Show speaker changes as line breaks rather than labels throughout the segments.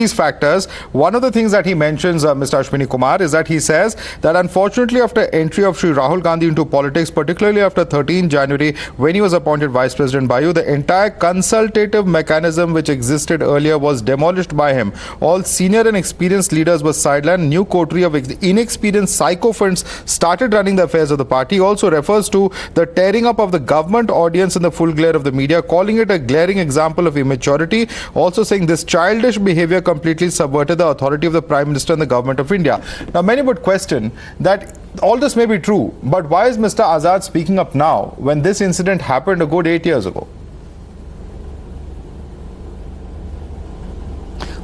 these factors, one of the things that he mentions, Mr. Ashwini Kumar, is that he says that unfortunately after entry of Shri Rahul Gandhi into politics, particularly after 13 January when he was appointed Vice President by you, the entire consultative mechanism which existed earlier was demolished by him. All senior and experienced leaders were sidelined. New coterie of inexperienced sycophants started running the affairs of the party. He also refers to the tearing up of the government audience in the full glare of the media, calling it a glaring example of immaturity, also saying this childish behavior completely subverted the authority of the Prime Minister and the Government of India. Now, many would question that all this may be true, but why is Mr. Azad speaking up now when this incident happened a good 8 years ago?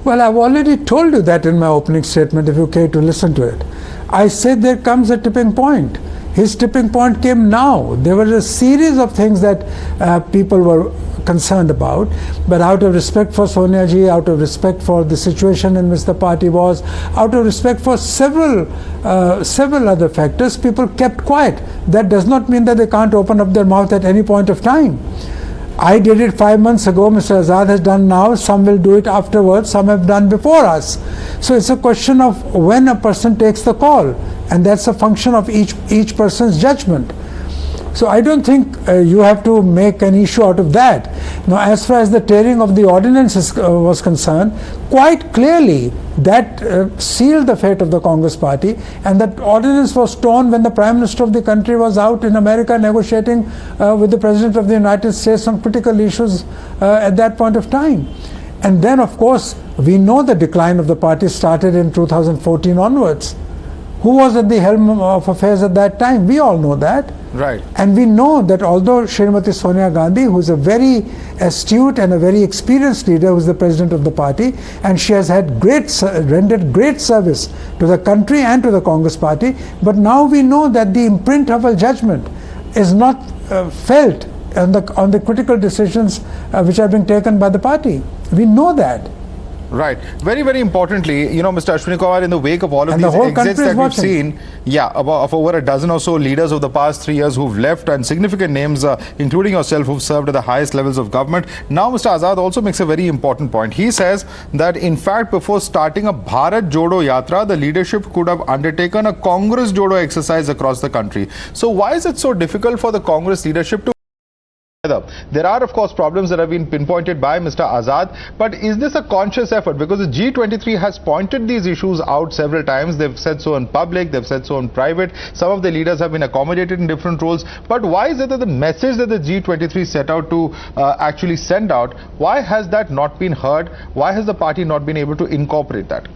Well, I've already told you that in my opening statement, if you care to listen to it. I said there comes a tipping point. His tipping point came now. There were a series of things that people were concerned about, but out of respect for Sonia ji, out of respect for the situation in which the party was, out of respect for several other factors, people kept quiet. That does not mean that they can't open up their mouth at any point of time. I did it 5 months ago, Mr. Azad has done now, some will do it afterwards, some have done before us. So it's a question of when a person takes the call, and that's a function of each person's judgment. So I don't think you have to make an issue out of that. Now, as far as the tearing of the ordinance was concerned, quite clearly that sealed the fate of the Congress party, and that ordinance was torn when the Prime Minister of the country was out in America negotiating with the President of the United States on critical issues at that point of time. And then, of course, we know the decline of the party started in 2014 onwards. Who was at the helm of affairs at that time? We all know that.
Right.
And we know that although Srimati Sonia Gandhi, who is a very astute and a very experienced leader, who is the president of the party, and she has had rendered great service to the country and to the Congress party, but now we know that the imprint of her judgment is not felt on the critical decisions which are being taken by the party. We know that.
Right. Very, very importantly, you know, Mr. Ashwini Kumar, in the wake of all of these exits that we've seen, of over a dozen or so leaders of the past 3 years who've left, and significant names, including yourself, who've served at the highest levels of government. Now, Mr. Azad also makes a very important point. He says that, in fact, before starting a Bharat Jodo Yatra, the leadership could have undertaken a Congress Jodo exercise across the country. So why is it so difficult for the Congress leadership to... There are, of course, problems that have been pinpointed by Mr. Azad, but is this a conscious effort? Because the G23 has pointed these issues out several times. They've said so in public, they've said so in private. Some of the leaders have been accommodated in different roles. But why is it that the message that the G23 set out to actually send out, why has that not been heard? Why has the party not been able to incorporate that?